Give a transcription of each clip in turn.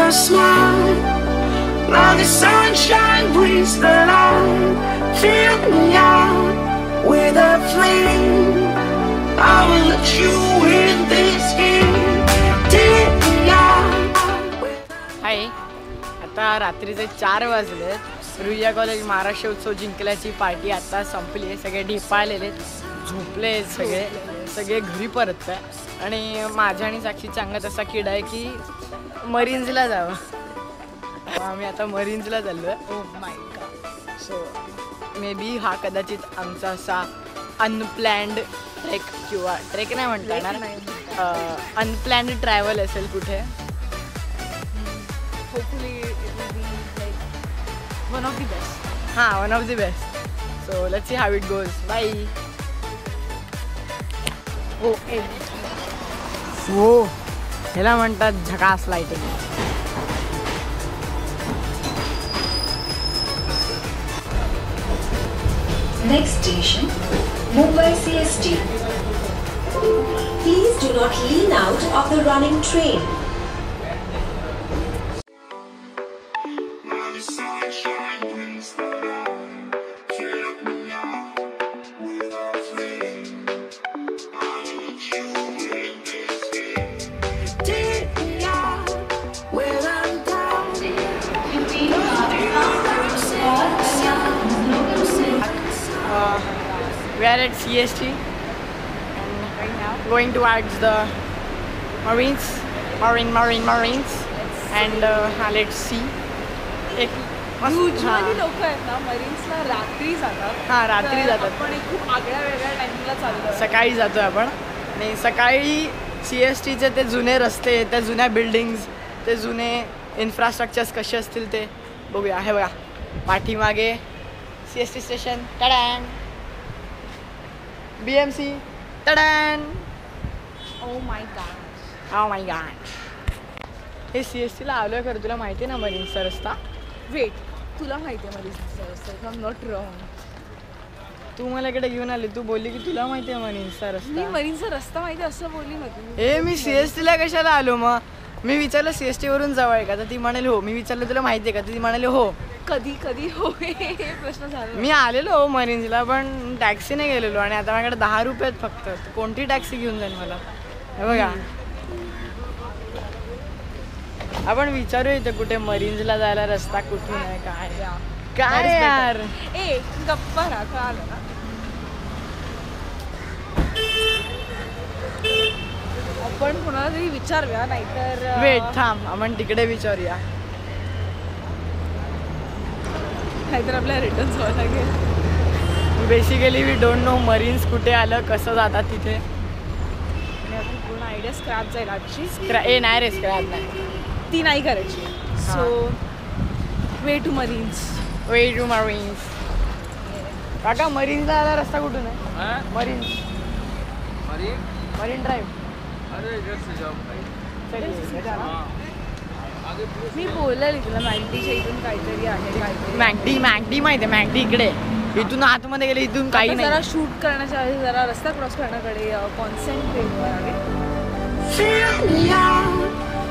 your smile. Now the sunshine brings the light. Fill me out with a flame. I will let you in this game. Take me out. हाय, आता रात्रीचे 4 वाजलेत. Ruia college Maharashtra उत्सव जिंकल्याची party आता संपली आहे. सगळे ढेपाळलेले झोपले सगळे घरी परत आहे. आणि माझ्या आणि साक्षीचा अंगात असा किडा आहे की मरीन्सला जावं. आम्ही आता मरीन्सला चाललो आहे. ओ my God. So may be हा कदाचित आमचा असा अनप्लॅन्ड ट्रेक किंवा ट्रेक नाही म्हणता येणार, अनप्लॅन्ड ट्रॅव्हल असेल कुठे. Hopefully it will be like one of the best. One of the best. So let's see how it goes. Bye. ह्याला म्हणतात झकास lighting. Next station, Mumbai CST. Please do not lean out of the running train. We are at CST and right now going towards the Marines and let's see. Usually लोक आहेत ना मरीन्सला रात्री जातात. रात्री जातात. पण एक खूप आगळ्या वेगळ्या टाइमला चाललो. सकाळी जातोय आपण. आणि सकाळी CSTचे ते जुने रस्ते, त्या जुन्या बिल्डिंग्स, ते जुने इन्फ्रास्ट्रक्चर्स कसे असतील ते बघूया. हे बघा पाठीमागे CST station. Tada. BMC. Tada. Oh my god. हे CSTला आलोय खरं. तुला माहिती आहे ना मरीन्सचा रस्ता? वेट, तुला माहिती आहे मरीन्सचा रस्ता? I am not wrong. तू मला इकडे घेऊन आली. तू बोलली की तुला माहिती आहे मरीन्सचा रस्ता. मी मरीन्सचा रस्ता माहिती असं बोलली नव्हती. हे मी CSTला कशाला आलो मग? मी विचारलं CST वरून जवळ आहे का, तर ती म्हणाली हो. मी विचारलं तुला माहिती आहे का, तर ती म्हणाली हो. कधी हो हे प्रश्न झाला. मी आलेलो हो मरीन्सला, पण टॅक्सीने गेलेलो. आणि आता माझ्याकडे 10 रुपये आहेत फक्त. कोणती टॅक्सी घेऊन जाईल मला? हे बघा आपण विचारू इथे कुठे मरीन्सला जायला रस्ता कुठून आहे काय यार. गप्पा राहा. कळालं ना. आपण कोणाला तरी विचारूया, नाहीतर वेट थांब, आपण तिकडे विचारूया. नाहीतर आपल्याला रिटर्न जावं लागेल. Basically we don't know Marines कुठे आलं, कसं जातात तिथे. आणि आपण पूर्ण आयडिया स्क्रॅप जाईल आजची. नाही रे, स्क्रॅप नाही, ती नाही करायची. So way to Marines. काका मरीन्सला आला रस्ता कुठून आहे? Marine drive. मी बोलले तुला मॅगडीच्या इथून काहीतरी आहे. मॅगडी माहिती आहे. मॅगडी इकडे इथून आतमध्ये गेले, इथून काही नाही. जरा शूट करण्याच्या आधी जरा रस्ता क्रॉस करण्याकडे कॉन्सन्ट्रेट करावे.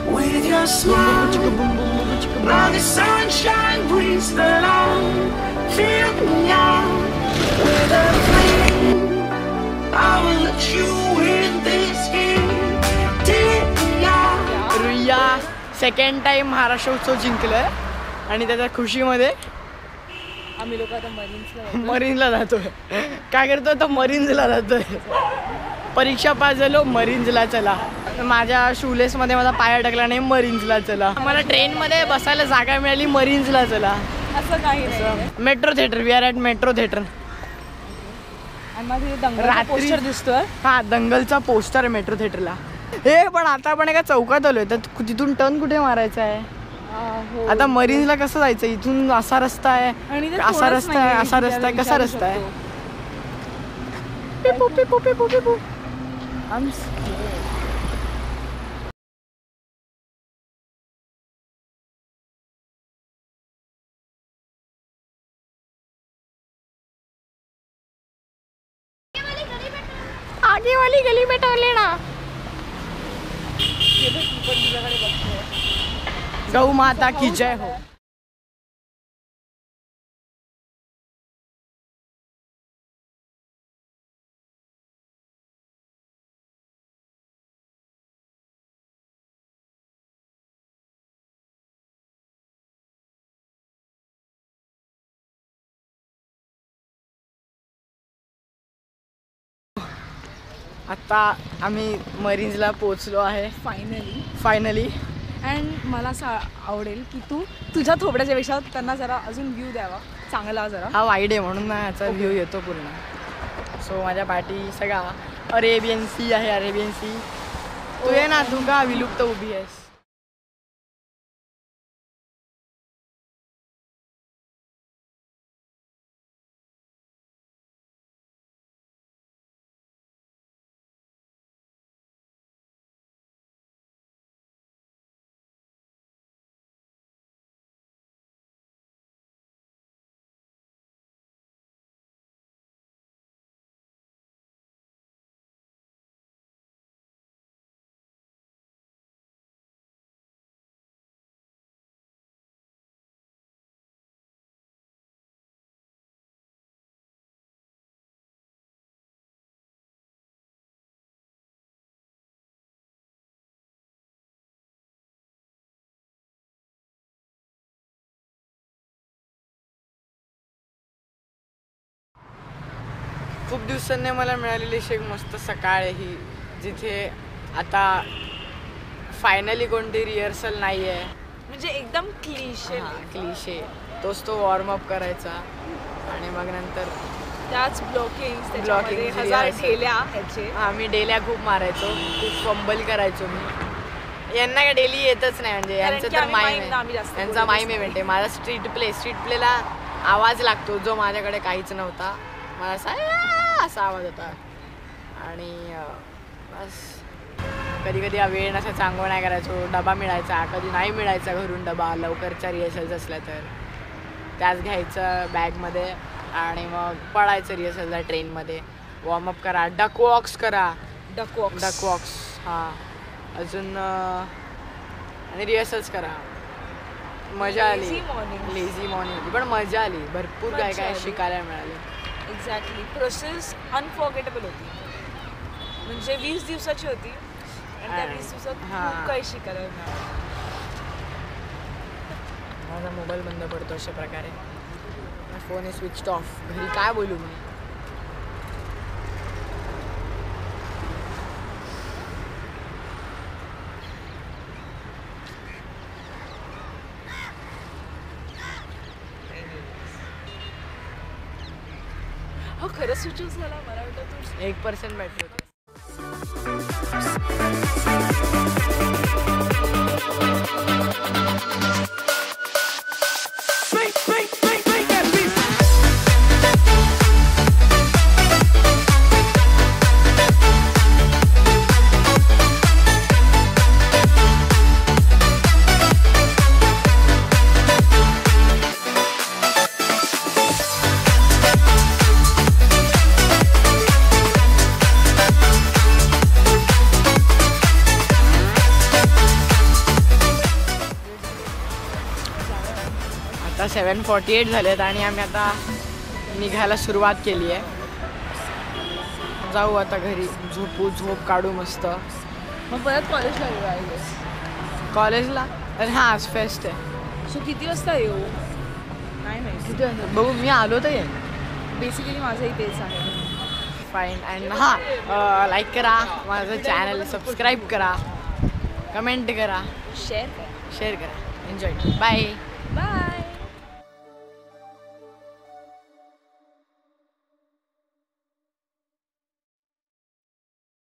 With your smile, now the sunshine brings the light. Fill me out with a flame. I will let you in this game. Take me out. Ruia second time Maharashtra उत्सव जिंकलंय आणि त्याच्या खुशीमध्ये आम्ही लोक आता मरीन्सला जातोय. काय करतोय तर मरीन्सला जातोय. परीक्षा पास झालो, मरीन्सला चला. माझ्या शूलेसमध्ये माझा पाय अडकला नाही, मरीन्सला चला. मला ट्रेनमध्ये बसायला जागा मिळाली, मरीन्सला चला. असं काही नाही. Metro Theatre. We are at Metro Theatre. Poster दिसतोय. दंगलचा पोस्टर मेट्रो थिएटरला. हे पण आता आपण एका चौकात आलोय, तर तिथून टर्न कुठे मारायचा आहे? आता मरीन्सला कसं जायचं? इथून असा रस्ता आहे, असा रस्ता आहे, असा रस्ता आहे, कसा रस्ता आहे? आगे वाली गली में टर्न लेना. गौ माता की जय हो. आता आम्ही मरीन्सला पोचलो आहे फायनली. अँड मला असं आवडेल की तू तुझ्या थोबड्याच्या पेक्षा त्यांना जरा अजून व्ह्यू द्यावा चांगला जरा. हा वाईड आहे म्हणून ना याचा व्ह्यू येतो पूर्ण. सो माझ्या पाठी सगळा अरेबियन सी आहे. अरेबियन सी तू ये ना, तू का विलुप्त उभी आहेस. खूप दिवसांनी मला मिळालेली अशी एक मस्त सकाळ आहे ही, जिथे आता फायनली कोणती रिहर्सल नाही आहे. म्हणजे एकदम क्लिशे तोच तो वॉर्मअप करायचा आणि मग नंतर त्याच ब्लॉकिंग आम्ही डेल्या खूप मारायचो, खूप फंबल करायचो मी. यांना काय डेली येतच नाही, म्हणजे यांचं तर माईम आहे, यांचा माईम इव्हेंट आहे. माझा स्ट्रीट प्लेला आवाज लागतो जो माझ्याकडे काहीच नव्हता. मला असा आवाज होता आणि बस कधी कधी वेळ नसायचा, आंघोळ नाही करायचो. डबा मिळायचा, कधी नाही मिळायचा घरून डबा. लवकरच्या रिहर्सल्स असल्या तर त्याच घ्यायचं बॅगमध्ये आणि मग पळायचं रिहर्सलला ट्रेनमध्ये. वॉर्मअप करा, डक वॉक्स करा. हां, अजून आणि रिहर्सल्स करा. मजा आली. लेझी मॉर्निंग पण मजा आली. भरपूर काय काय शिकायला मिळालं. एक्झॅक्टली. प्रोसेस अनफॉर्गेटेबल होती. म्हणजे 20 दिवसाची होती आणि त्या 20 दिवसात खूप काही शिकायला मिळालं. माझा मोबाईल बंद पडतो अशा प्रकारे. फोन आहे स्विच ऑफ. घरी काय बोलू मी. हो खरंच स्विच ऑफ झाला. मला वाटतं तू 1% बॅटरी होती. आता 7:48 झालेत आणि आम्ही आता निघायला सुरुवात केली आहे. जाऊ आता घरी, झोप काढू मस्त. मग परत कॉलेजला येऊ. कॉलेजला अरे हां, आज फेस्ट आहे. सो किती वाजता येऊ. नाही किती वाजता बघू. मी आलो तर येईन. बेसिकली माझंही तेच आहे. फाईन. अँड हां, लाईक करा माझं चॅनल, सबस्क्राईब करा, कमेंट करा, शेअर करा. एन्जॉय. बाय.